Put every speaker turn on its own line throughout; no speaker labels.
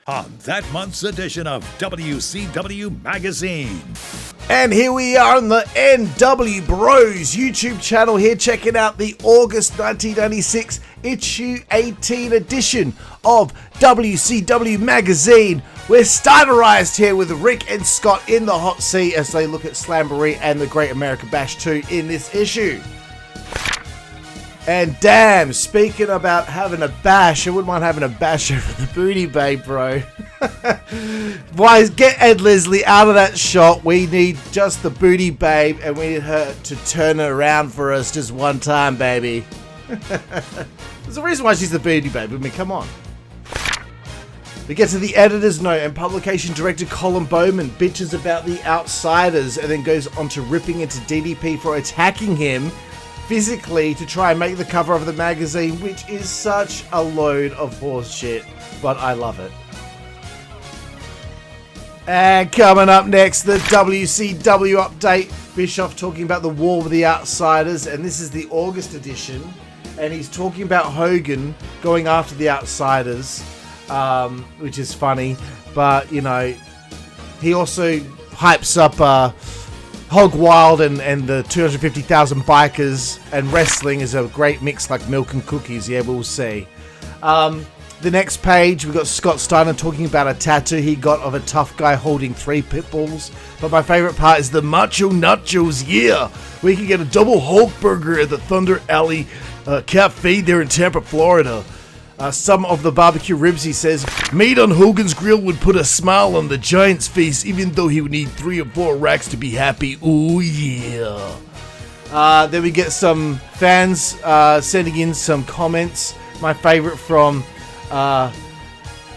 on that month's edition of WCW Magazine.
And here we are on the nWBro's YouTube channel here, checking out the August 1996 issue 18 edition of WCW Magazine. We're starterized here with Rick and Scott in the hot seat as they look at Slamboree and the Great American Bash 2 in this issue. And damn, speaking about having a bash, I wouldn't mind having a bash over the booty babe, bro. Why, get Ed Leslie out of that shot. We need just the booty babe, and we need her to turn it around for us just one time, baby. There's a reason why she's the booty babe. I mean, come on. We get to the editor's note, and publication director Colin Bowman bitches about the Outsiders and then goes on to ripping into DDP for attacking him physically to try and make the cover of the magazine, which is such a load of horse shit, but I love it. And coming up next, the WCW update. Bischoff talking about the war with the Outsiders, and this is the August edition, and he's talking about Hogan going after the Outsiders, which is funny, but you know, he also hypes up Hog Wild and the 250,000 bikers, and wrestling is a great mix like milk and cookies. Yeah, we'll see. The next page, we've got Scott Steiner talking about a tattoo he got of a tough guy holding 3 pit bulls. But my favorite part is the Macho Nachos. Yeah, we can get a double Hulk burger at the Thunder Alley Cafe there in Tampa, Florida. Some of the barbecue ribs, he says, made on Hogan's grill would put a smile on the Giant's face, even though he would need 3 or 4 racks to be happy. Ooh, yeah. Then we get some fans sending in some comments. My favorite from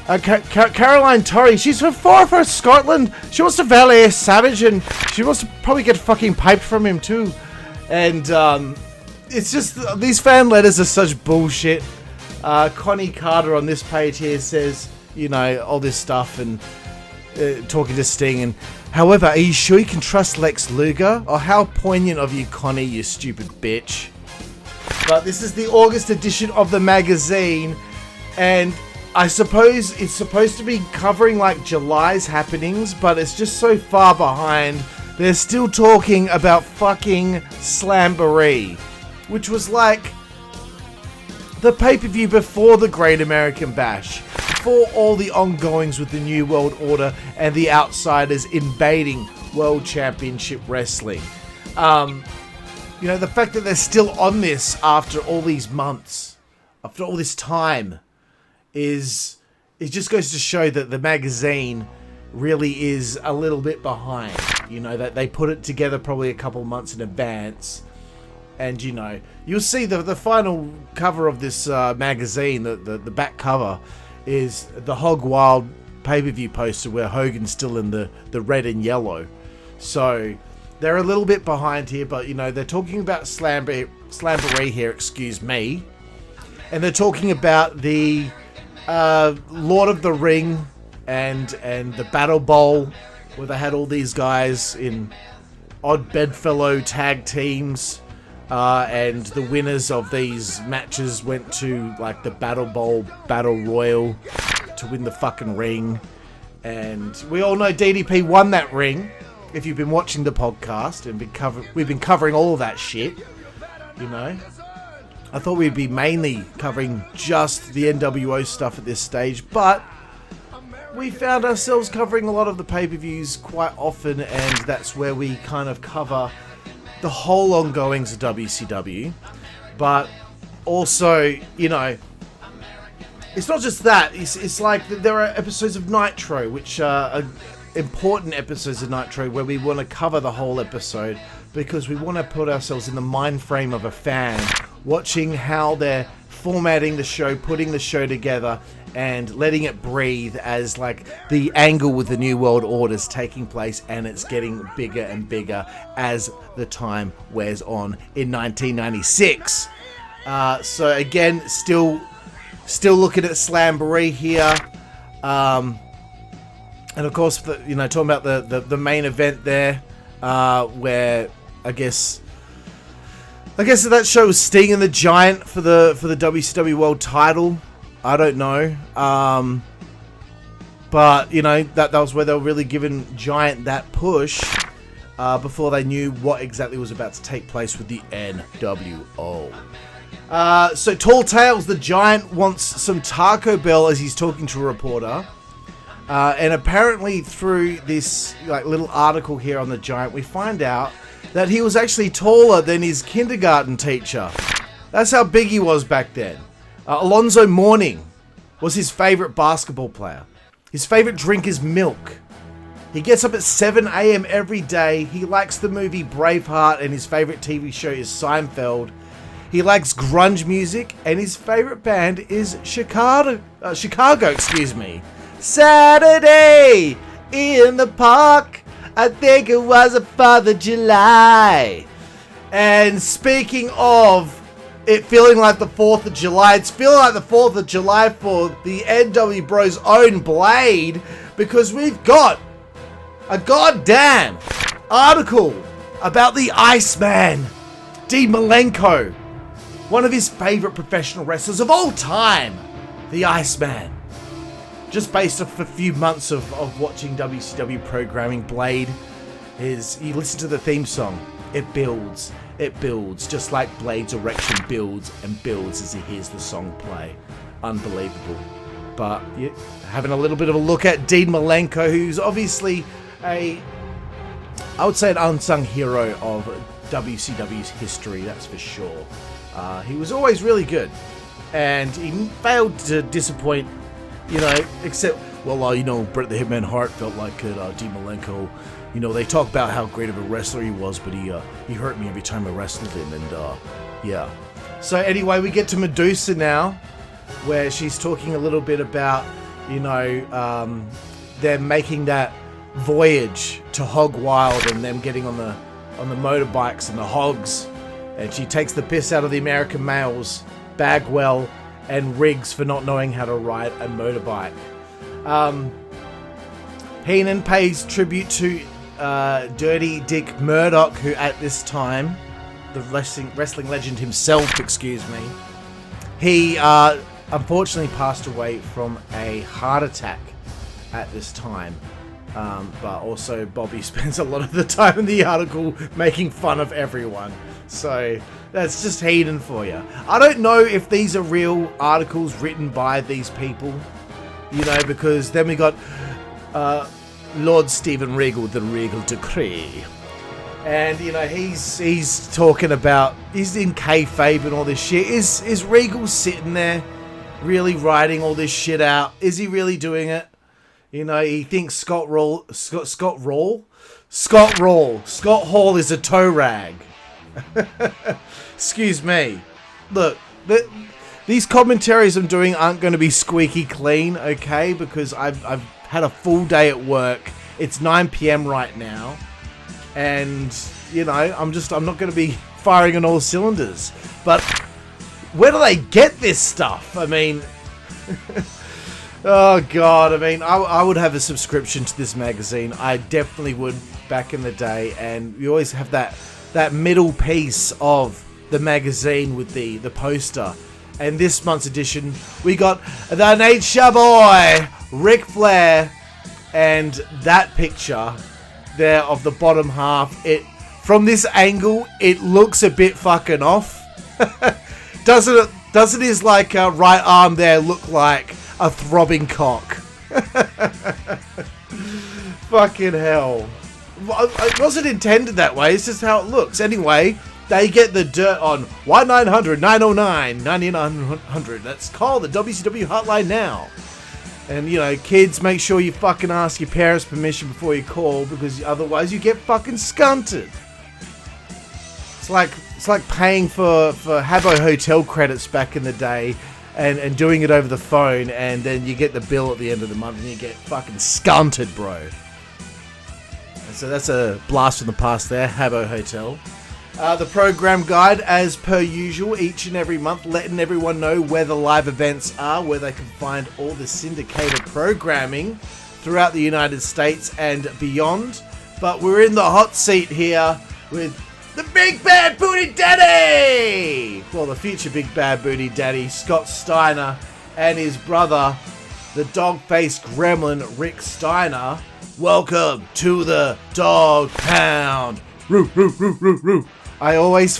Caroline Torrey. She's from far Scotland. She wants to valet Savage, and she wants to probably get fucking piped from him too. And it's just, these fan letters are such bullshit. Connie Carter on this page here says, you know, all this stuff and talking to Sting, and however, are you sure you can trust Lex Luger? Oh, how poignant of you, Connie, you stupid bitch. But this is the August edition of the magazine, and I suppose it's supposed to be covering like July's happenings, but it's just so far behind. They're still talking about fucking Slamboree, which was like the pay-per-view before the Great American Bash, before all the ongoings with the New World Order and the Outsiders invading World Championship Wrestling. You know, the fact that they're still on this after all these months, after all this time, it just goes to show that the magazine really is a little bit behind. You know, that they put it together probably a couple months in advance. And, you know, you'll see the final cover of this magazine, the back cover, is the Hog Wild pay-per-view poster where Hogan's still in the red and yellow. So, they're a little bit behind here, but, you know, they're talking about Slamboree here, excuse me. And they're talking about the Lord of the Ring and the Battle Bowl, where they had all these guys in odd bedfellow tag teams. And the winners of these matches went to like the Battle Bowl Battle Royal to win the fucking ring. And we all know DDP won that ring. If you've been watching the podcast and we've been covering all of that shit, you know. I thought we'd be mainly covering just the NWO stuff at this stage, but we found ourselves covering a lot of the pay-per-views quite often, and that's where we kind of cover the whole ongoings of WCW. But also, you know, it's not just that. It's like there are episodes of Nitro, which are important episodes of Nitro, where we want to cover the whole episode because we want to put ourselves in the mind frame of a fan, watching how they're formatting the show, putting the show together, and letting it breathe as like the angle with the New World Order's taking place, and it's getting bigger and bigger as the time wears on in 1996. So again, still looking at Slamboree here, and of course, you know, talking about the main event there, where I guess that show was Sting and the Giant for the WCW World Title. I don't know. But, you know, that was where they were really giving Giant that push before they knew what exactly was about to take place with the NWO. So Tall Tales, the Giant, wants some Taco Bell as he's talking to a reporter. And apparently through this little article here on the Giant, we find out that he was actually taller than his kindergarten teacher. That's how big he was back then. Alonzo Mourning was his favorite basketball player. His favorite drink is milk. He gets up at 7 a.m. every day. He likes the movie Braveheart, and his favorite TV show is Seinfeld. He likes grunge music, and his favorite band is Chicago, Saturday in the park. I think it was a 4th of July. And speaking of it feeling like the 4th of July, it's feeling like the 4th of July for the nWBro's own Blade, because we've got a goddamn article about the Iceman, Dean Malenko, one of his favorite professional wrestlers of all time, the Iceman. Just based off a few months of watching WCW programming, Blade, he listened to the theme song. It builds, just like Blade's erection builds and builds as he hears the song play. Unbelievable. But yeah, having a little bit of a look at Dean Malenko, who's obviously I would say an unsung hero of WCW's history, that's for sure. He was always really good, and he failed to disappoint, except, Bret the Hitman Hart felt like it, Dean Malenko. They talk about how great of a wrestler he was, but he hurt me every time I wrestled him, and yeah. So anyway, we get to Medusa now, where she's talking a little bit about, them making that voyage to Hog Wild and them getting on the motorbikes and the hogs, and she takes the piss out of the American males, Bagwell and Riggs, for not knowing how to ride a motorbike. Heenan pays tribute to Dirty Dick Murdoch, who at this time, the wrestling legend himself, he unfortunately passed away from a heart attack at this time. But also Bobby spends a lot of the time in the article making fun of everyone. So that's just Heenan for you. I don't know if these are real articles written by these people, because then we got Lord Steven Regal, the Regal Decree. And, he's talking about, he's in kayfabe and all this shit. Is Regal sitting there really writing all this shit out? Is he really doing it? He thinks Scott Hall is a toe rag. Excuse me. Look, these commentaries I'm doing aren't going to be squeaky clean, okay? Because I've had a full day at work. It's 9 p.m. right now. And, I'm not going to be firing on all cylinders. But where do they get this stuff? I mean... Oh God, I would have a subscription to this magazine. I definitely would back in the day, and we always have that middle piece of the magazine with the poster. And this month's edition, we got the Nature Boy, Ric Flair, and that picture there of the bottom half. From this angle, it looks a bit fucking off. Doesn't his right arm there look like a throbbing cock? Fucking hell. It wasn't intended that way, it's just how it looks. Anyway, they get the dirt on 1-900-909-9900. Let's call the WCW hotline now. And, kids, make sure you fucking ask your parents' permission before you call, because otherwise you get fucking scunted. It's like paying for Habbo Hotel credits back in the day, and doing it over the phone, and then you get the bill at the end of the month and you get fucking scunted, bro. And so that's a blast from the past there, Habbo Hotel. The program guide, as per usual, each and every month, letting everyone know where the live events are, where they can find all the syndicated programming throughout the United States and beyond. But we're in the hot seat here with the Big Bad Booty Daddy! Well, the future Big Bad Booty Daddy, Scott Steiner, and his brother, the dog-faced gremlin Rick Steiner. Welcome to the Dog Pound. Roo, roo, roo, roo, roo. I always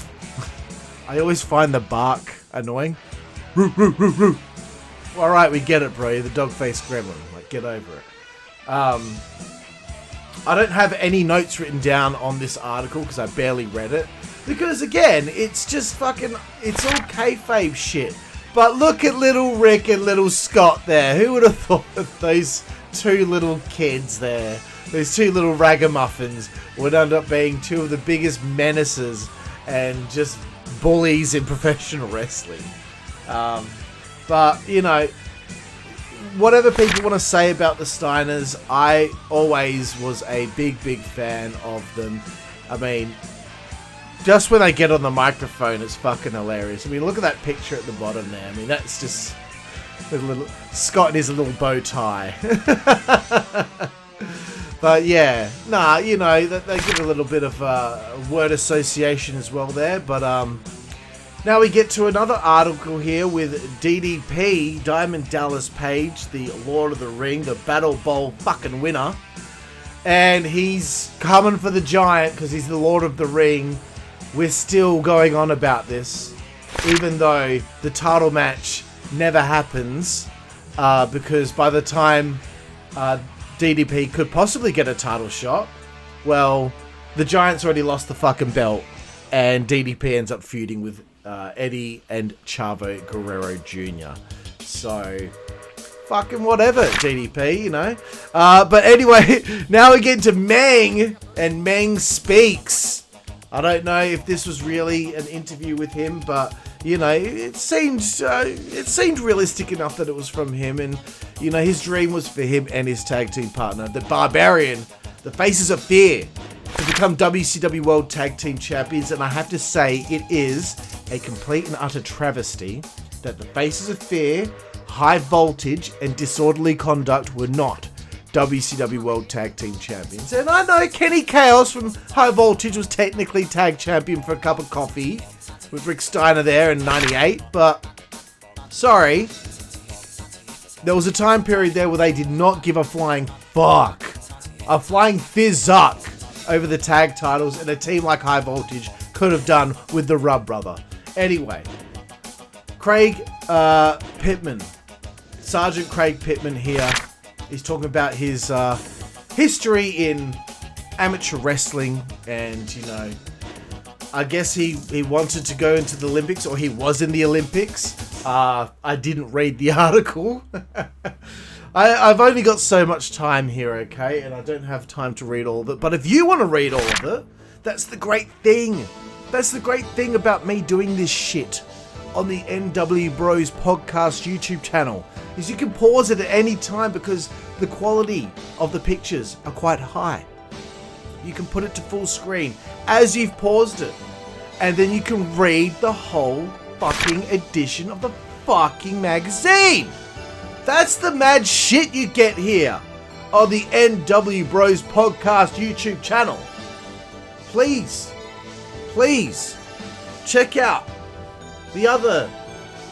find the bark annoying. Roo, roo, roo, roo. All right, we get it, bro. You're the dog-faced gremlin. Like, get over it. I don't have any notes written down on this article because I barely read it. Because, again, it's just fucking... It's all kayfabe shit. But look at little Rick and little Scott there. Who would have thought of those two little kids there? Those two little ragamuffins would end up being two of the biggest menaces and just bullies in professional wrestling. But, you know... Whatever people want to say about the Steiners, I always was a big fan of them. I mean, just when they get on the microphone, it's fucking hilarious. I mean, look at that picture at the bottom there. I mean, that's just a little Scott in his little bow tie. But yeah, nah, you know, they give a little bit of word association as well there. But now we get to another article here with DDP, Diamond Dallas Page, the Lord of the Ring, the Battle Bowl fucking winner. And he's coming for the Giant because he's the Lord of the Ring. We're still going on about this, even though the title match never happens. Because by the time DDP could possibly get a title shot, well, the Giant's already lost the fucking belt. And DDP ends up feuding with Eddie and Chavo Guerrero Jr. So, fucking whatever, DDP, you know. But anyway, now we get to Meng, and Meng speaks. I don't know if this was really an interview with him, but, you know, it seemed realistic enough that it was from him. And, you know, his dream was for him and his tag team partner, the Barbarian, the Faces of Fear, to become WCW World Tag Team Champions. And I have to say, it is a complete and utter travesty that the Faces of Fear, High Voltage, and Disorderly Conduct were not WCW World Tag Team Champions. And I know Kenny Chaos from High Voltage was technically tag champion for a cup of coffee with Rick Steiner there in 98, but sorry, there was a time period there where they did not give a flying fuck, a flying fizzuck over the tag titles, and a team like High Voltage could have done with the Rub Brother. Anyway, Craig Pittman, Sergeant Craig Pittman here. He's talking about his history in amateur wrestling, and, you know, I guess he wanted to go into the Olympics, or he was in the Olympics. I didn't read the article. I've only got so much time here, okay, and I don't have time to read all of it. But if you want to read all of it, that's the great thing. That's the great thing about me doing this shit on the nWBro's podcast YouTube channel, is you can pause it at any time because the quality of the pictures are quite high. You can put it to full screen as you've paused it, and then you can read the whole fucking edition of the fucking magazine. That's the mad shit you get here on the nWBro's podcast YouTube channel. Please check out the other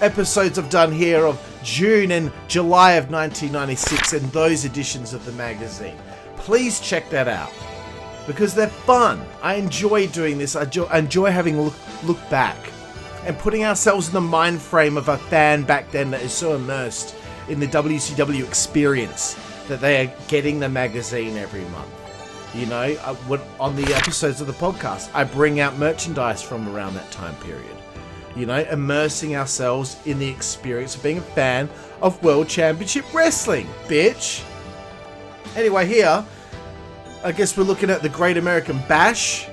episodes I've done here of June and July of 1996 and those editions of the magazine. Please check that out because they're fun. I enjoy doing this. I enjoy having a look back and putting ourselves in the mind frame of a fan back then that is so immersed in the WCW experience that they are getting the magazine every month. You know, on the episodes of the podcast, I bring out merchandise from around that time period. You know, immersing ourselves in the experience of being a fan of World Championship Wrestling, bitch. Anyway, here, I guess we're looking at the Great American Bash.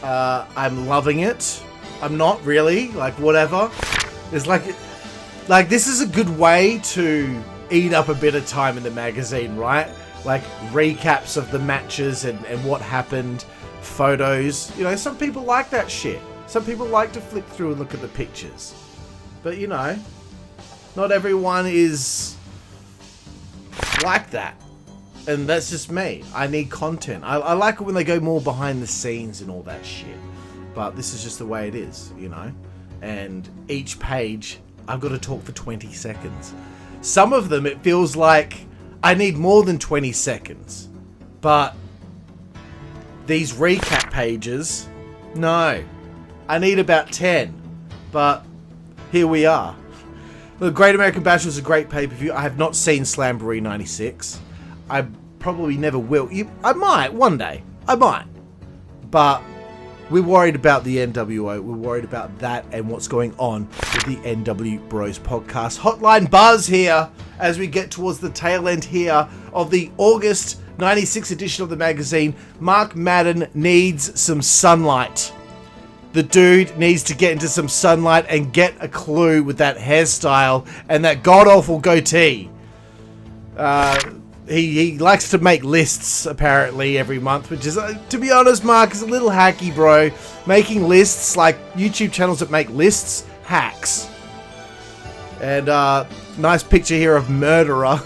I'm loving it. I'm not really, like, whatever. It's like this is a good way to eat up a bit of time in the magazine, right? Like recaps of the matches and what happened, photos. You know, some people like that shit. Some people like to flick through and look at the pictures. But, you know, not everyone is like that. And that's just me. I need content. I like it when they go more behind the scenes and all that shit. But this is just the way it is, you know. And each page, I've got to talk for 20 seconds. Some of them, it feels like I need more than 20 seconds. But these recap pages, no. I need about 10. But here we are. The Great American Bash was a great pay-per-view. I have not seen Slamboree 96. I probably never will. I might, one day. I might. But we're worried about the NWO. We're worried about that and what's going on with the nWBros podcast. Hotline Buzz here as we get towards the tail end here of the August 96 edition of the magazine. Mark Madden needs some sunlight. The dude needs to get into some sunlight and get a clue with that hairstyle and that god-awful goatee. He likes to make lists, apparently, every month, which is, to be honest, Mark, is a little hacky, bro. Making lists, like YouTube channels that make lists, hacks. And, nice picture here of Murderer.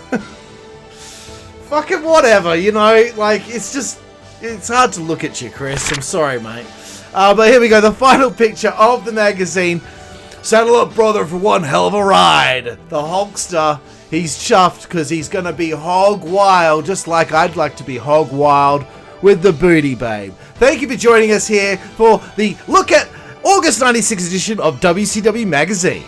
Fucking whatever, you know? Like, it's hard to look at you, Chris. I'm sorry, mate. But here we go, the final picture of the magazine. Saddle up, brother, for one hell of a ride. The Hulkster, he's chuffed because he's going to be hog wild, just like I'd like to be hog wild with the Booty Babe. Thank you for joining us here for the look at August 96 edition of WCW Magazine.